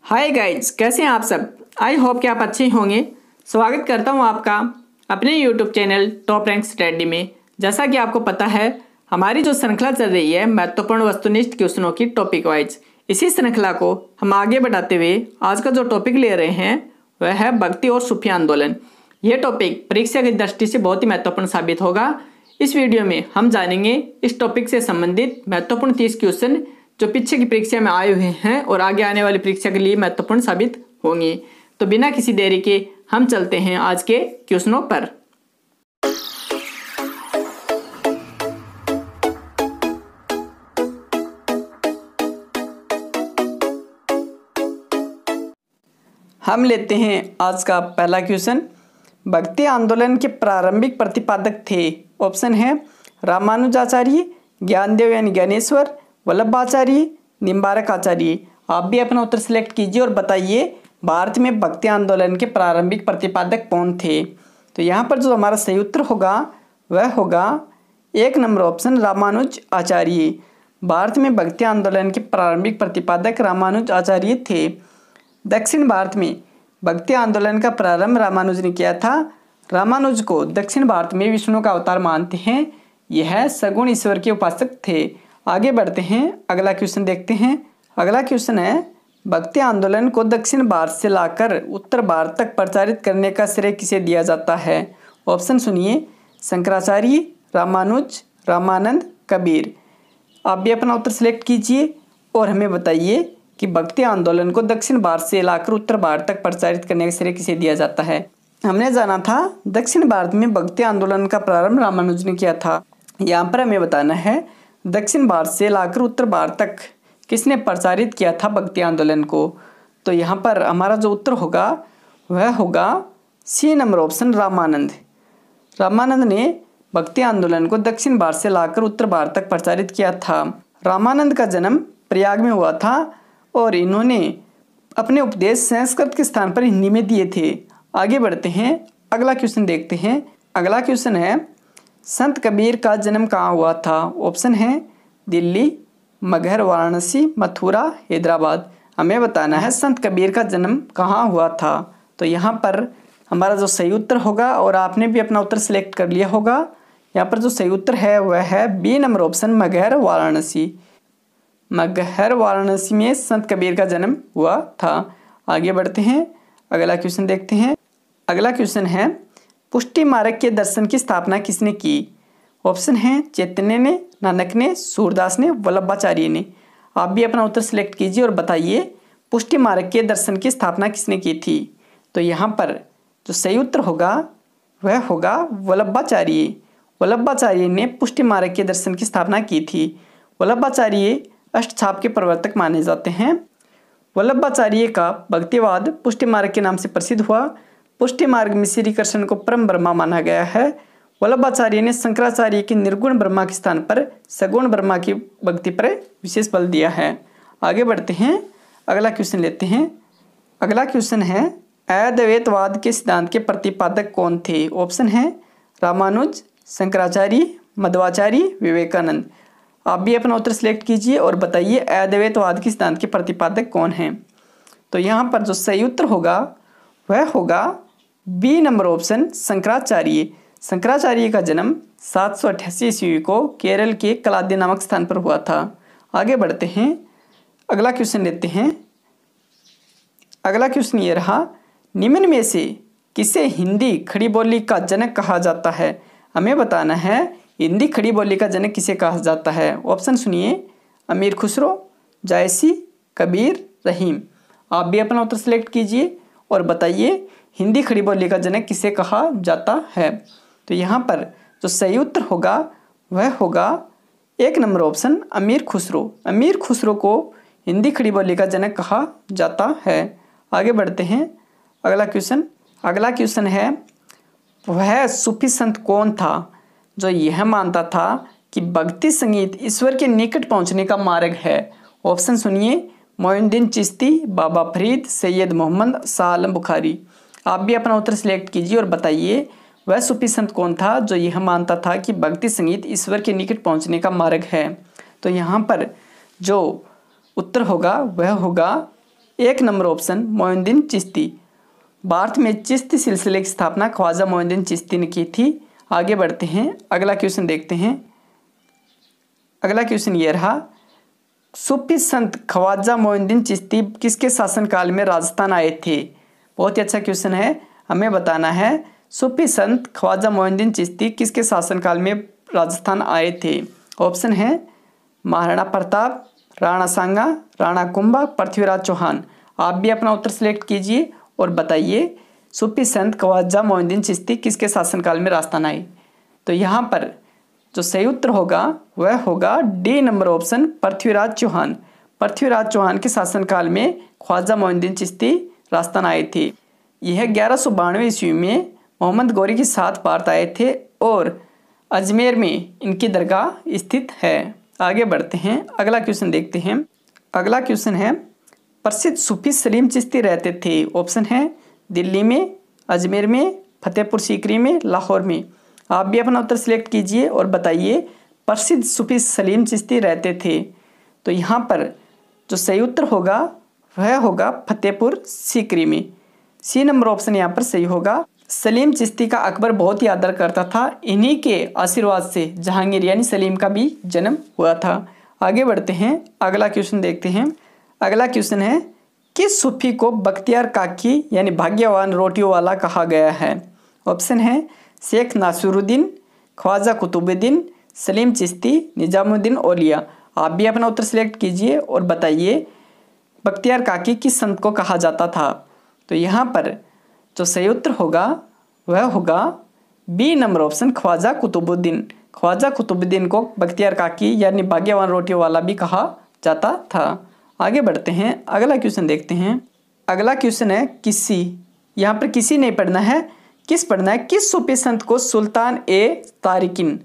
Hi guys, कैसे हैं आप सब। आई होप कि आप अच्छे होंगे। स्वागत करता हूं आपका अपने YouTube channel top rank study में। जैसा कि आपको पता है, हमारी जो श्रृंखला चल रही है महत्वपूर्ण वस्तुनिष्ठ क्वेश्चनों की टॉपिक वाइज, इसी श्रृंखला को हम आगे बढ़ाते हुए आज का जो टॉपिक ले रहे हैं वह है भक्ति और सूफी आंदोलन। यह टॉपिक परीक्षा की दृष्टि से बहुत ही महत्वपूर्ण साबित होगा। इस वीडियो में हम जानेंगे इस टॉपिक से संबंधित महत्वपूर्ण 30 क्वेश्चन जो पीछे की परीक्षा में आए हुए हैं और आगे आने वाली परीक्षा के लिए महत्वपूर्ण साबित होंगे। तो बिना किसी देरी के हम चलते हैं आज के क्वेश्चनों पर। हम लेते हैं आज का पहला क्वेश्चन। भक्ति आंदोलन के प्रारंभिक प्रतिपादक थे। ऑप्शन है रामानुजाचार्य, ज्ञानदेव यानी ज्ञानेश्वर, वल्लभाचार्य, निम्बारक आचार्य। आप भी अपना उत्तर सिलेक्ट कीजिए और बताइए भारत में भक्ति आंदोलन के प्रारंभिक प्रतिपादक कौन थे। तो यहाँ पर जो हमारा सही उत्तर होगा वह होगा 1 नंबर ऑप्शन रामानुज आचार्य। भारत में भक्ति आंदोलन के प्रारंभिक प्रतिपादक रामानुज आचार्य थे। दक्षिण भारत में भक्ति आंदोलन का प्रारंभ रामानुज ने किया था। रामानुज को दक्षिण भारत में विष्णु का अवतार मानते हैं। यह सगुण ईश्वर के उपासक थे। आगे बढ़ते हैं, अगला क्वेश्चन देखते हैं। अगला क्वेश्चन है भक्ति आंदोलन को दक्षिण भारत से लाकर उत्तर भारत तक प्रचारित करने का श्रेय किसे दिया जाता है। ऑप्शन सुनिए, शंकराचार्य, रामानुज, रामानंद, कबीर। आप भी अपना उत्तर सिलेक्ट कीजिए और हमें बताइए कि भक्ति आंदोलन को दक्षिण भारत से लाकर उत्तर भारत तक प्रचारित करने का श्रेय किसे दिया जाता है। हमने जाना था दक्षिण भारत में भक्ति आंदोलन का प्रारंभ रामानुज ने किया था। यहाँ पर हमें बताना है दक्षिण भारत से लाकर उत्तर भारत तक किसने प्रचारित किया था भक्ति आंदोलन को। तो यहाँ पर हमारा जो उत्तर होगा वह होगा C number option Ramanand. Ramanand ने भक्ति आंदोलन को दक्षिण भारत से लाकर उत्तर भारत तक प्रचारित किया था। रामानंद का जन्म प्रयाग में हुआ था और इन्होंने अपने उपदेश संस्कृत के स्थान पर हिंदी में दिए थे। आगे बढ़ते हैं, अगला क्वेश्चन देखते हैं। अगला क्वेश्चन है संत कबीर का जन्म कहाँ हुआ था। ऑप्शन है दिल्ली, मगहर, वाराणसी, मथुरा, हैदराबाद। हमें बताना है संत कबीर का जन्म कहाँ हुआ था। तो यहाँ पर हमारा जो सही उत्तर होगा, और आपने भी अपना उत्तर सिलेक्ट कर लिया होगा, यहाँ पर जो सही उत्तर है वह है B number option Maghar, Varanasi. Maghar, Varanasi में संत कबीर का जन्म हुआ था। आगे बढ़ते हैं, अगला क्वेश्चन देखते हैं। अगला क्वेश्चन है पुष्टि मार्ग के दर्शन की स्थापना किसने की। ऑप्शन है चैतन्य ने, नानक ने, सूरदास ने, वल्लभाचार्य ने। आप भी अपना उत्तर सिलेक्ट कीजिए और बताइए पुष्टि मार्ग के दर्शन की स्थापना किसने की थी। तो यहाँ पर जो सही उत्तर होगा वह होगा वल्लभाचार्य। वल्लभाचार्य ने पुष्टि मार्ग के दर्शन की स्थापना की थी। वल्लभाचार्य अष्टछाप के प्रवर्तक माने जाते हैं। वल्लभाचार्य का भक्तिवाद पुष्टि मार्ग के नाम से प्रसिद्ध हुआ। पुष्टि मार्ग में श्री कृष्ण को परम ब्रह्मा माना गया है। वल्लभाचार्य ने शंकराचार्य के निर्गुण ब्रह्मा के स्थान पर सगुण ब्रह्मा की भक्ति पर विशेष बल दिया है। आगे बढ़ते हैं, अगला क्वेश्चन लेते हैं। अगला क्वेश्चन है अद्वैतवाद के सिद्धांत के प्रतिपादक कौन थे। ऑप्शन है रामानुज, शंकराचार्य, मध्वाचार्य, विवेकानंद। आप भी अपना उत्तर सिलेक्ट कीजिए और बताइए अद्वैतवाद के सिद्धांत के प्रतिपादक कौन हैं। तो यहाँ पर जो सही उत्तर होगा वह होगा B number option Shankaracharya. Shankaracharya का जन्म 788 ईस्वी को केरल के कलादी नामक स्थान पर हुआ था। आगे बढ़ते हैं, अगला क्वेश्चन लेते हैं। अगला क्वेश्चन ये रहा, निम्न में से किसे हिंदी खड़ी बोली का जनक कहा जाता है। हमें बताना है हिंदी खड़ी बोली का जनक किसे कहा जाता है। ऑप्शन सुनिए, अमीर खुसरो, जायसी, कबीर, रहीम। आप भी अपना उत्तर सिलेक्ट कीजिए और बताइए हिंदी खड़ी बोली का जनक किसे कहा जाता है। तो यहाँ पर जो सही उत्तर होगा वह होगा 1 नंबर ऑप्शन अमीर खुसरो। अमीर खुसरो को हिंदी खड़ी बोली का जनक कहा जाता है। आगे बढ़ते हैं, अगला क्वेश्चन है वह सूफी संत कौन था जो यह मानता था कि भक्ति संगीत ईश्वर के निकट पहुँचने का मार्ग है। ऑप्शन सुनिए, मोइनुद्दीन चिश्ती, बाबा फरीद, सैयद मोहम्मद, शाह आलम बुखारी। आप भी अपना उत्तर सिलेक्ट कीजिए और बताइए वह सूफी संत कौन था जो यह मानता था कि भक्ति संगीत ईश्वर के निकट पहुंचने का मार्ग है। तो यहाँ पर जो उत्तर होगा वह होगा 1 नंबर ऑप्शन मोइनुद्दीन चिश्ती। भारत में चिश्ती सिलसिले की स्थापना ख्वाजा मोइनुद्दीन चिश्ती ने की थी। आगे बढ़ते हैं, अगला क्वेश्चन देखते हैं। अगला क्वेश्चन ये रहा, सूफी संत ख्वाजा मोइनुद्दीन चिश्ती किसके शासनकाल में राजस्थान आए थे? बहुत ही अच्छा क्वेश्चन है, हमें बताना है सूफी संत ख्वाजा मोइनुद्दीन चिश्ती किसके शासनकाल में राजस्थान आए थे? ऑप्शन है महाराणा प्रताप, राणा सांगा, राणा कुंभा, पृथ्वीराज चौहान। आप भी अपना उत्तर सिलेक्ट कीजिए और बताइए सूफी संत ख्वाजा मोइनुद्दीन चिश्ती किसके शासनकाल में राजस्थान आए। तो यहाँ पर जो सही उत्तर होगा वह होगा D number option Prithviraj Chauhan. Prithviraj Chauhan के शासनकाल में ख्वाजा मोइनुद्दीन चिश्ती राजस्थान आए थे। यह 1192 ईस्वी में मोहम्मद गौरी के साथ भारत आए थे और अजमेर में इनकी दरगाह स्थित है। आगे बढ़ते हैं, अगला क्वेश्चन देखते हैं। अगला क्वेश्चन है, प्रसिद्ध सूफी सलीम चिश्ती रहते थे। ऑप्शन है दिल्ली में, अजमेर में, फतेहपुर सीकरी में, लाहौर में। आप भी अपना उत्तर सिलेक्ट कीजिए और बताइए प्रसिद्ध सूफी सलीम चिश्ती रहते थे। तो यहाँ पर जो सही उत्तर होगा वह होगा फतेहपुर सीकरी में। सी नंबर ऑप्शन यहाँ पर सही होगा। सलीम चिश्ती का अकबर बहुत ही आदर करता था। इन्हीं के आशीर्वाद से जहांगीर यानी सलीम का भी जन्म हुआ था। आगे बढ़ते हैं, अगला क्वेश्चन देखते हैं। अगला क्वेश्चन है, किस सूफी को बख्तियार काकी यानी भाग्यवान रोटियों वाला कहा गया है? ऑप्शन है शेख नासिरुद्दीन, ख्वाजा कुतुबुद्दीन, सलीम चिश्ती, निजामुद्दीन औलिया। आप भी अपना उत्तर सिलेक्ट कीजिए और बताइए बख्तियार काकी किस संत को कहा जाता था? तो यहाँ पर जो सही उत्तर होगा वह होगा B number option Khwaja Qutbuddin. Khwaja Qutbuddin को बख्तियार काकी यानी भाग्यवान रोटियों वाला भी कहा जाता था। आगे बढ़ते हैं, अगला क्वेश्चन देखते हैं। अगला क्वेश्चन है किसी, यहाँ पर किसी नहीं पढ़ना है, किस पढ़ना है। किस सूफी संत को सुल्तान ए तारिकिन,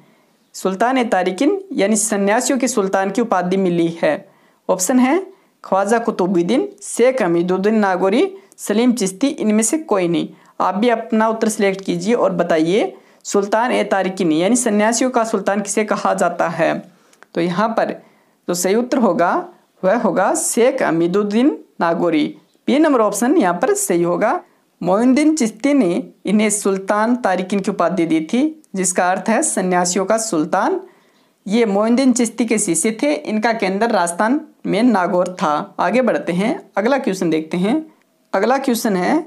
सुल्तान ए तारिकिन यानी सन्यासियों के सुल्तान की उपाधि मिली है? ऑप्शन है ख्वाजा कुतुबुद्दीन, शेख हमीदुद्दीन नागौरी, सलीम चिश्ती, इनमें से कोई नहीं। आप भी अपना उत्तर सिलेक्ट कीजिए और बताइए सुल्तान ए तारिकिन यानी सन्यासियों का सुल्तान किसे कहा जाता है? तो यहाँ पर जो सही उत्तर होगा वह होगा Sheikh Hamiduddin Nagauri. B number option यहाँ पर सही होगा। मोइनुद्दीन चिश्ती ने इन्हें सुल्तान तारिकिन की उपाधि दी थी, जिसका अर्थ है सन्यासियों का सुल्तान। ये मोइनुद्दीन चिश्ती के शिष्य थे। इनका केंद्र राजस्थान में नागौर था। आगे बढ़ते हैं, अगला क्वेश्चन देखते हैं। अगला क्वेश्चन है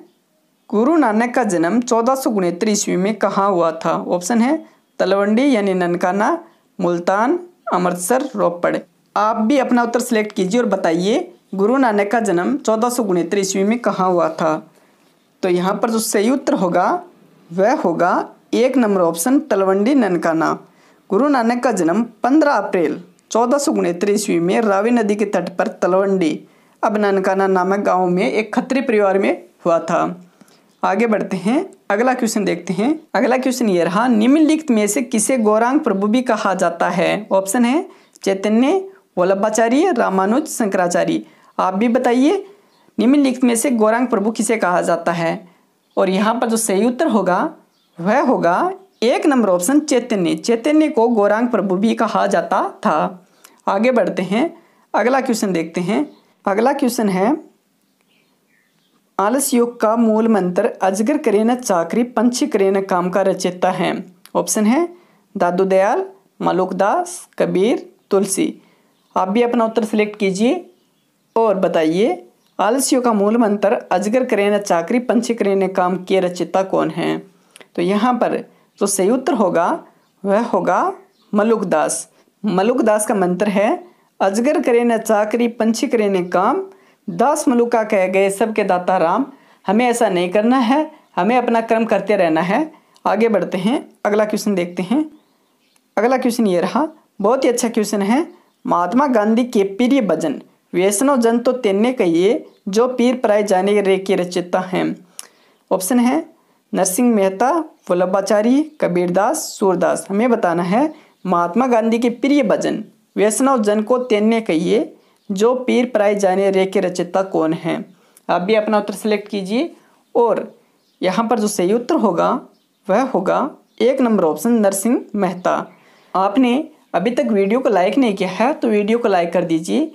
गुरु नानक का जन्म 1469 ईस्वी में कहाँ हुआ था? ऑप्शन है तलवंडी यानी ननकाना, मुल्तान, अमृतसर, रोपड़। आप भी अपना उत्तर सिलेक्ट कीजिए और बताइए गुरु नानक का जन्म 1469 ईस्वी में कहाँ हुआ था? तो यहाँ पर जो सही उत्तर होगा वह होगा 1 नंबर ऑप्शन तलवंडी ननकाना। गुरु नानक का जन्म 15 अप्रैल 1469 ईस्वी में रावी नदी के तट पर तलवंडी अब ननकाना नामक गांव में एक खत्री परिवार में हुआ था। आगे बढ़ते हैं, अगला क्वेश्चन देखते हैं। अगला क्वेश्चन ये रहा, निम्नलिखित में से किसे गौरांग प्रभु भी कहा जाता है? ऑप्शन है चैतन्य, वल्लभाचार्य, रामानुज, शंकराचार्य। आप भी बताइए निम्नलिखित में से गौरांग प्रभु किसे कहा जाता है? और यहाँ पर जो सही उत्तर होगा वह होगा 1 नंबर ऑप्शन चैतन्य। चैतन्य को गौरांग प्रभु भी कहा जाता था। आगे बढ़ते हैं, अगला क्वेश्चन देखते हैं। अगला क्वेश्चन है, आलस योग का मूल मंत्र अजगर करे न चाकरी पंछी करे न काम का रचयिता है? ऑप्शन है दादू दयाल, मलुकदास, कबीर, तुलसी। आप भी अपना उत्तर सिलेक्ट कीजिए और बताइए आलस्य का मूल मंत्र अजगर करे न चाकरी पंछी करे न काम के रचयिता कौन है? तो यहाँ पर जो सही उत्तर होगा वह होगा मलुकदास। मलुकदास का मंत्र है अजगर करे न चाकरी पंछी करे न काम, दास मलुका कह गए सबके दाता राम। हमें ऐसा नहीं करना है, हमें अपना कर्म करते रहना है। आगे बढ़ते हैं, अगला क्वेश्चन देखते हैं। अगला क्वेश्चन ये रहा, बहुत ही अच्छा क्वेश्चन है। महात्मा गांधी के प्रिय भजन वैष्णव जन तो तेने कहिए जो पीर पराए जाने रे के रचयिता हैं? ऑप्शन है नरसिंह मेहता, वल्लभाचार्य, कबीरदास, सूरदास। हमें बताना है महात्मा गांधी के प्रिय भजन वैष्णव जन को तेने कहिए जो पीर पराए जाने रे के रचयिता कौन हैं? आप भी अपना उत्तर सिलेक्ट कीजिए और यहाँ पर जो सही उत्तर होगा वह होगा 1 नंबर ऑप्शन नरसिंह मेहता। आपने अभी तक वीडियो को लाइक नहीं किया है तो वीडियो को लाइक कर दीजिए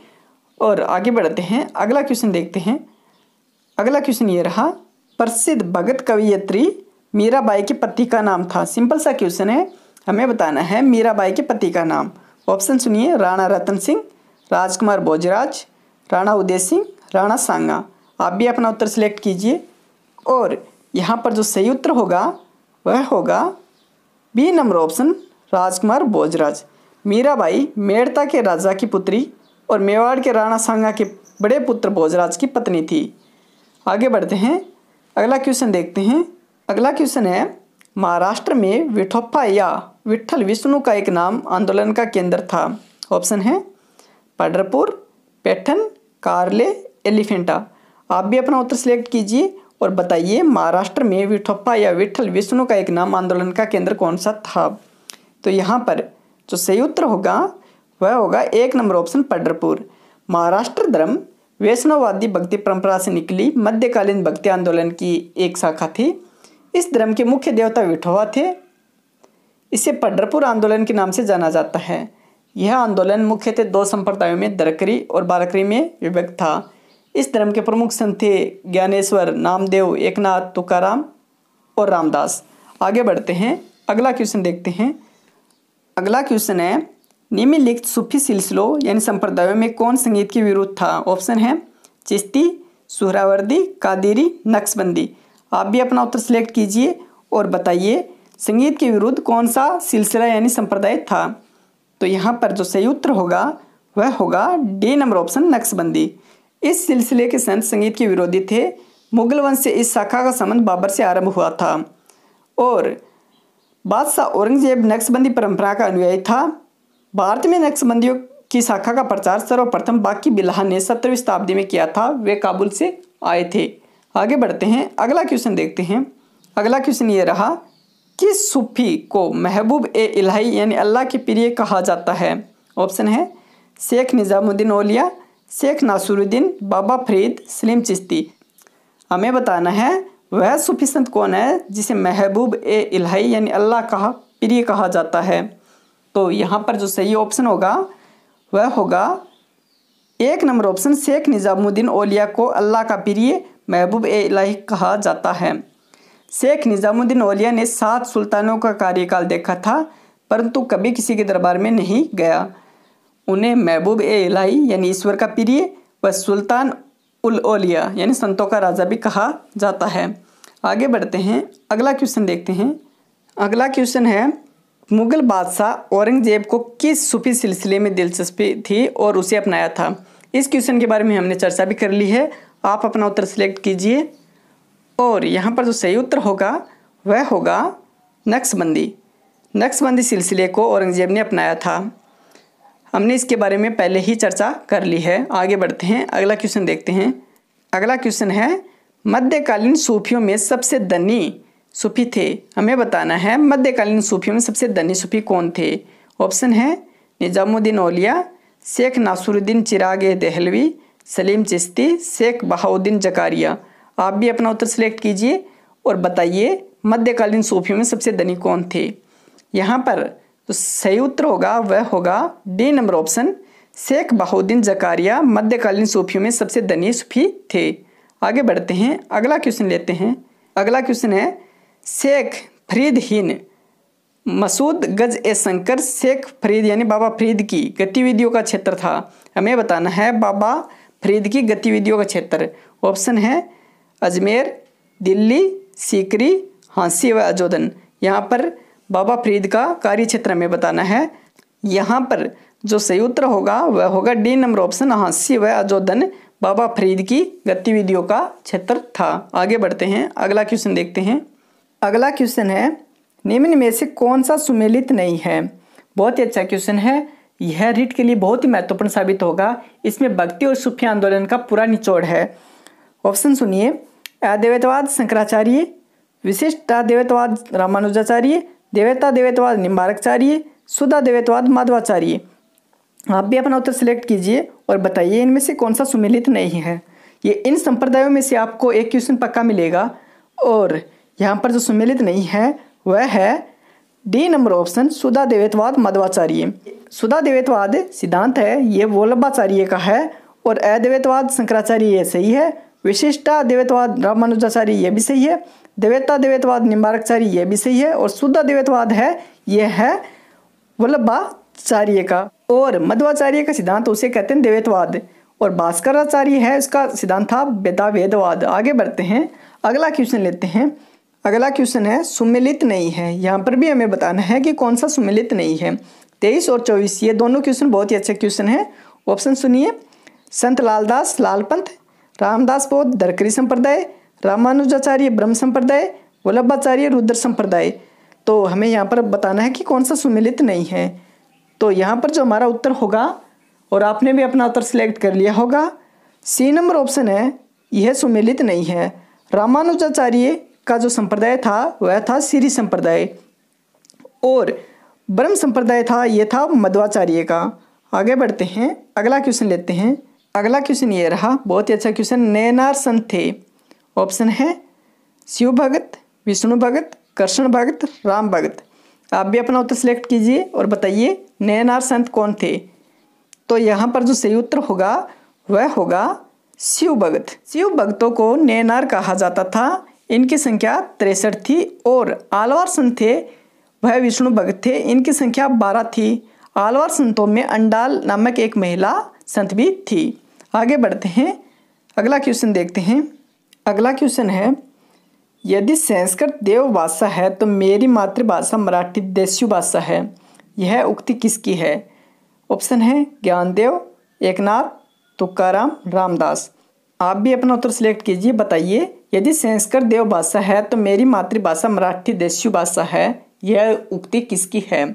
और आगे बढ़ते हैं, अगला क्वेश्चन देखते हैं। अगला क्वेश्चन ये रहा, प्रसिद्ध भगत कवयित्री मीराबाई के पति का नाम था। सिंपल सा क्वेश्चन है, हमें बताना है मीराबाई के पति का नाम। ऑप्शन सुनिए, राणा रतन सिंह, राजकुमार भोजराज, राणा उदय सिंह, राणा सांगा। आप भी अपना उत्तर सिलेक्ट कीजिए और यहाँ पर जो सही उत्तर होगा वह होगा बी नंबर ऑप्शन, राजकुमार भोजराज। मीराबाई मेड़ता के राजा की पुत्री और मेवाड़ के राणा सांगा के बड़े पुत्र भोजराज की पत्नी थी। आगे बढ़ते हैं, अगला क्वेश्चन देखते हैं। अगला क्वेश्चन है, महाराष्ट्र में विठोप्पा या विट्ठल विष्णु का एक नाम आंदोलन का केंद्र था। ऑप्शन है पंढरपुर, पैठन, कार्ले, एलिफेंटा। आप भी अपना उत्तर सिलेक्ट कीजिए और बताइए महाराष्ट्र में विठोप्पा या विट्ठल विष्णु का एक नाम आंदोलन का केंद्र कौन सा था। तो यहाँ पर जो सही उत्तर होगा वह होगा 1 नंबर ऑप्शन, पंढरपुर। महाराष्ट्र धर्म वैष्णववादी भक्ति परंपरा से निकली मध्यकालीन भक्ति आंदोलन की एक शाखा थी। इस धर्म के मुख्य देवता विठोबा थे। इसे पंढरपुर आंदोलन के नाम से जाना जाता है। यह आंदोलन मुख्यतः 2 संप्रदायों में दरकरी और बारकरी में विभक्त था। इस धर्म के प्रमुख संत थे ज्ञानेश्वर, नामदेव, एकनाथ, तुकाराम और रामदास। आगे बढ़ते हैं, अगला क्वेश्चन देखते हैं। अगला क्वेश्चन है, निम्नलिखित सूफी सिलसिलों यानी संप्रदायों में कौन संगीत के विरुद्ध था। ऑप्शन है चिश्ती, सुहरावर्दी, कादिरी, नक्शबंदी। आप भी अपना उत्तर सिलेक्ट कीजिए और बताइए संगीत के विरुद्ध कौन सा सिलसिला यानी संप्रदाय था। तो यहाँ पर जो सही उत्तर होगा वह होगा डी नंबर ऑप्शन, नक्शबंदी। इस सिलसिले के संत संगीत के विरोधी थे। मुगल वंश से इस शाखा का संबंध बाबर से आरंभ हुआ था और बादशाह औरंगजेब नक्शबंदी परंपरा का अनुयायी था। भारत में नक्शबंदियों की शाखा का प्रचार सर्वप्रथम बाकी बिल्हा ने 17वीं शताब्दी में किया था। वे काबुल से आए थे। आगे बढ़ते हैं, अगला क्वेश्चन देखते हैं। अगला क्वेश्चन ये रहा, किस सूफी को महबूब ए इलाही यानी अल्लाह के प्रिय कहा जाता है। ऑप्शन है शेख निजामुद्दीन औलिया, शेख नासरुद्दीन, बाबा फरीद, सलीम चिश्ती। हमें बताना है वह सूफी संत कौन है जिसे महबूब ए इलाही यानी अल्लाह का प्रिय कहा जाता है। तो यहाँ पर जो सही ऑप्शन होगा वह होगा 1 नंबर ऑप्शन, शेख निजामुद्दीन औलिया को अल्लाह का प्रिय महबूब ए इलाही कहा जाता है। शेख निजामुद्दीन औलिया ने 7 सुल्तानों का कार्यकाल देखा था परंतु कभी किसी के दरबार में नहीं गया। उन्हें महबूब ए इलाही यानी ईश्वर का प्रिय व सुल्तान उल औलिया यानी संतों का राजा भी कहा जाता है। आगे बढ़ते हैं, अगला क्वेश्चन देखते हैं। अगला क्वेश्चन है, मुगल बादशाह औरंगजेब को किस सूफी सिलसिले में दिलचस्पी थी और उसे अपनाया था। इस क्वेश्चन के बारे में हमने चर्चा भी कर ली है। आप अपना उत्तर सिलेक्ट कीजिए और यहाँ पर जो सही उत्तर होगा वह होगा नक्शबंदी। नक्शबंदी सिलसिले को औरंगजेब ने अपनाया था। हमने इसके बारे में पहले ही चर्चा कर ली है। आगे बढ़ते हैं, अगला क्वेश्चन देखते हैं। अगला क्वेश्चन है, मध्यकालीन सूफियों में सबसे धनी सूफी थे। हमें बताना है मध्यकालीन सूफियों में सबसे धनी सूफी कौन थे। ऑप्शन है निजामुद्दीन औलिया, शेख नासरुद्दीन चिराग देहलवी, सलीम चिश्ती, शेख बहाउद्दीन जकारिया। आप भी अपना उत्तर सिलेक्ट कीजिए और बताइए मध्यकालीन सूफियों में सबसे धनी कौन थे। यहाँ पर तो सही उत्तर होगा वह होगा D number option, Sheikh Bahauddin Zakariya मध्यकालीन सूफियों में सबसे धनी सूफी थे। आगे बढ़ते हैं, अगला क्वेश्चन लेते हैं। अगला क्वेश्चन है, शेख फरीद हिन मसूद गज ए शंकर शेख फरीद यानी बाबा फरीद की गतिविधियों का क्षेत्र था। हमें बताना है बाबा फरीद की गतिविधियों का क्षेत्र। ऑप्शन है अजमेर, दिल्ली, सीकरी, हाँसी व अजोधन। यहाँ पर बाबा फरीद का कार्य क्षेत्र हमें बताना है। यहाँ पर जो सही उत्तर होगा वह होगा डी नंबर ऑप्शन, हाँसी व अजोधन बाबा फरीद की गतिविधियों का क्षेत्र था। आगे बढ़ते हैं, अगला क्वेश्चन देखते हैं। अगला क्वेश्चन है, निम्न में से कौन सा सुमेलित नहीं है। बहुत ही अच्छा क्वेश्चन है। यह रीट के लिए बहुत ही महत्वपूर्ण साबित होगा। इसमें भक्ति और सूफी आंदोलन का पूरा निचोड़ है। ऑप्शन सुनिए, अद्वैतवाद शंकराचार्य, विशिष्टाद्वैतवाद रामानुजाचार्य, देवताद्वैतवाद निम्बारकाचार्य, शुद्धाद्वैतवाद माधवाचार्य। आप भी अपना उत्तर सिलेक्ट कीजिए और बताइए इनमें से कौन सा सुमेलित नहीं है। ये इन संप्रदायों में से आपको एक क्वेश्चन पक्का मिलेगा और यहाँ पर जो सुमेलित नहीं है वह है डी नंबर ऑप्शन, शुद्धाद्वैतवाद माधवाचार्य। शुद्धाद्वैतवाद सिद्धांत है ये वल्लभाचार्य का है और अद्वैतवाद शंकराचार्य ये सही है विशिष्टाद्वैतवाद रामानुजाचार्य ये भी सही है। द्वैताद्वैतवाद निम्बार्काचार्य ये भी सही है। और शुद्धाद्वैतवाद है ये है वल्लभाचार्य का। और मध्वाचार्य का सिद्धांत उसे कहते हैं द्वैतवाद। और भास्कराचार्य है इसका सिद्धांत था भेदाभेदवाद। आगे बढ़ते हैं, अगला क्वेश्चन लेते हैं। अगला क्वेश्चन है सुमेलित नहीं है। यहाँ पर भी हमें बताना है कि कौन सा सुमेलित नहीं है। 23 और 24 ये दोनों क्वेश्चन बहुत ही अच्छे क्वेश्चन है। ऑप्शन सुनिए, संत लालदास लालपंथ, रामदास बौद्ध धरकरी संप्रदाय, रामानुजाचार्य ब्रह्म संप्रदाय, वल्लभाचार्य रुद्र संप्रदाय। तो हमें यहाँ पर बताना है कि कौन सा सुमेलित नहीं है। तो यहाँ पर जो हमारा उत्तर होगा, और आपने भी अपना उत्तर सिलेक्ट कर लिया होगा, सी नंबर ऑप्शन है यह सुमेलित नहीं है। रामानुजाचार्य का जो संप्रदाय था वह था श्री संप्रदाय, और ब्रह्म संप्रदाय था यह था मध्वाचार्य का। आगे बढ़ते हैं, अगला क्वेश्चन लेते हैं। अगला क्वेश्चन ये रहा, बहुत ही अच्छा क्वेश्चन। नैनार संत थे। ऑप्शन है शिव भगत, विष्णु भगत, कृष्ण भगत, राम भगत। आप भी अपना उत्तर सिलेक्ट कीजिए और बताइए नैनार संत कौन थे। तो यहाँ पर जो सही उत्तर होगा वह होगा शिव भगत। शिव भक्तों को नैनार कहा जाता था। इनकी संख्या 63 थी। और आलवार संत थे वह विष्णु भगत थे। इनकी संख्या 12 थी। आलवार संतों में अंडाल नामक एक महिला संत भी थी। आगे बढ़ते हैं, अगला क्वेश्चन देखते हैं। अगला क्वेश्चन है, यदि संस्कृत देवभाषा है तो मेरी मातृभाषा मराठी देशी भाषा है, यह उक्ति किसकी है। ऑप्शन है ज्ञानदेव, एकनाथ, तुकाराम, रामदास। आप भी अपना उत्तर सिलेक्ट कीजिए, बताइए यदि संस्कृत देवभाषा है तो मेरी मातृभाषा मराठी देशी भाषा है, यह उक्ति किसकी है।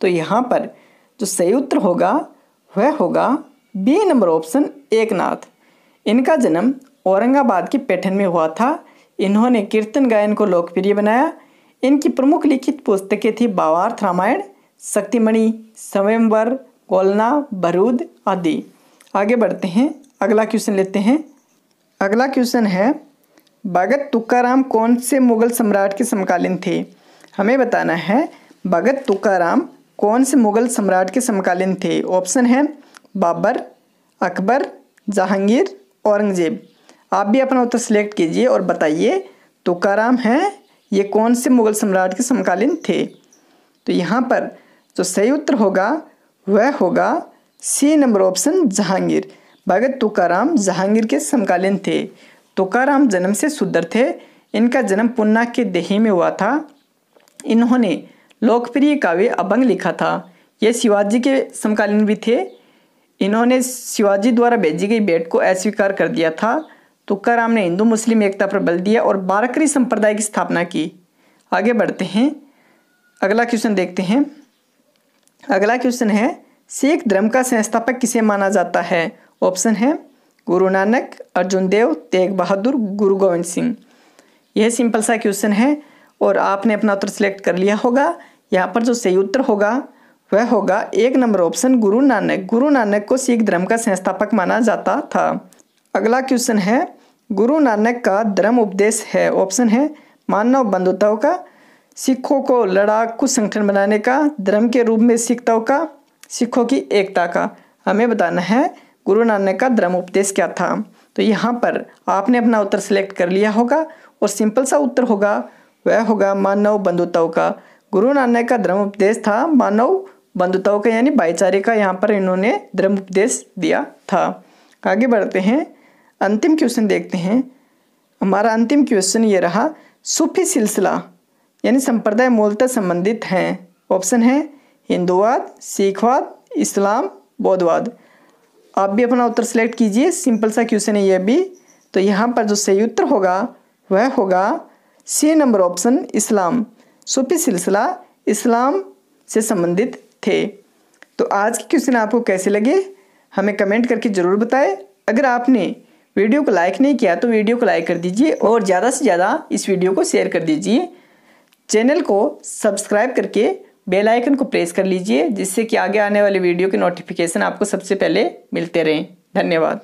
तो यहाँ पर जो सही उत्तर होगा वह होगा बी नंबर ऑप्शन एकनाथ। इनका जन्म औरंगाबाद के पैठन में हुआ था। इन्होंने कीर्तन गायन को लोकप्रिय बनाया। इनकी प्रमुख लिखित पुस्तकें थी भावार्थ रामायण, शक्तिमणि, स्वयंवर, कोलना, बरूद आदि। आगे बढ़ते हैं, अगला क्वेश्चन लेते हैं। अगला क्वेश्चन है, भगत तुकाराम कौन से मुगल सम्राट के समकालीन थे। हमें बताना है भगत तुकाराम कौन से मुगल सम्राट के समकालीन थे। ऑप्शन है बाबर, अकबर, जहांगीर, औरंगजेब। आप भी अपना उत्तर सिलेक्ट कीजिए और बताइए तुकाराम हैं ये कौन से मुगल सम्राट के समकालीन थे। तो यहाँ पर जो सही उत्तर होगा वह होगा सी नंबर ऑप्शन जहांगीर। भगत तुकाराम जहांगीर के समकालीन थे। तुकाराम जन्म से शूद्र थे। इनका जन्म पुन्ना के देही में हुआ था। इन्होंने लोकप्रिय काव्य अभंग लिखा था। ये शिवाजी के समकालीन भी थे। इन्होंने शिवाजी द्वारा भेजी गई भेंट को अस्वीकार कर दिया था। तुकाराम ने हिंदू मुस्लिम एकता पर बल दिया और बारकरी संप्रदाय की स्थापना की। आगे बढ़ते हैं, अगला क्वेश्चन देखते हैं। अगला क्वेश्चन है, सिख धर्म का संस्थापक किसे माना जाता है। ऑप्शन है गुरु नानक, अर्जुन देव, तेग बहादुर, गुरु गोविंद सिंह। यह सिंपल सा क्वेश्चन है और आपने अपना उत्तर सिलेक्ट कर लिया होगा। यहाँ पर जो सही उत्तर होगा वह होगा एक नंबर ऑप्शन गुरु नानक। गुरु नानक को सिख धर्म का संस्थापक माना जाता था। अगला क्वेश्चन है, गुरु नानक का धर्म उपदेश है। ऑप्शन है मानव बंधुताओं का, सिखों को लड़ाकू संगठन बनाने का, धर्म के रूप में सिखताओं का, सिखों की एकता का। हमें बताना है गुरु नानक का धर्म उपदेश क्या था। तो यहाँ पर आपने अपना उत्तर सिलेक्ट कर लिया होगा और सिंपल सा उत्तर होगा वह होगा मानव बंधुताओं का। गुरु नानक का धर्म उपदेश था मानव बंधुताओं का, यानी भाईचारे का यहाँ पर इन्होंने धर्म उपदेश दिया था। आगे बढ़ते हैं, अंतिम क्वेश्चन देखते हैं। हमारा अंतिम क्वेश्चन ये रहा, सूफी सिलसिला यानी संप्रदाय मूलतः संबंधित हैं। ऑप्शन है हिंदूवाद, सिखवाद, इस्लाम, बौद्धवाद। आप भी अपना उत्तर सिलेक्ट कीजिए, सिंपल सा क्वेश्चन है यह भी। तो यहाँ पर जो सही उत्तर होगा वह होगा सी नंबर ऑप्शन इस्लाम। सूफी सिलसिला इस्लाम से संबंधित थे। तो आज के क्वेश्चन आपको कैसे लगे हमें कमेंट करके ज़रूर बताएं। अगर आपने वीडियो को लाइक नहीं किया तो वीडियो को लाइक कर दीजिए और ज़्यादा से ज़्यादा इस वीडियो को शेयर कर दीजिए। चैनल को सब्सक्राइब करके बेल आइकन को प्रेस कर लीजिए, जिससे कि आगे आने वाले वीडियो के नोटिफिकेशन आपको सबसे पहले मिलते रहें। धन्यवाद।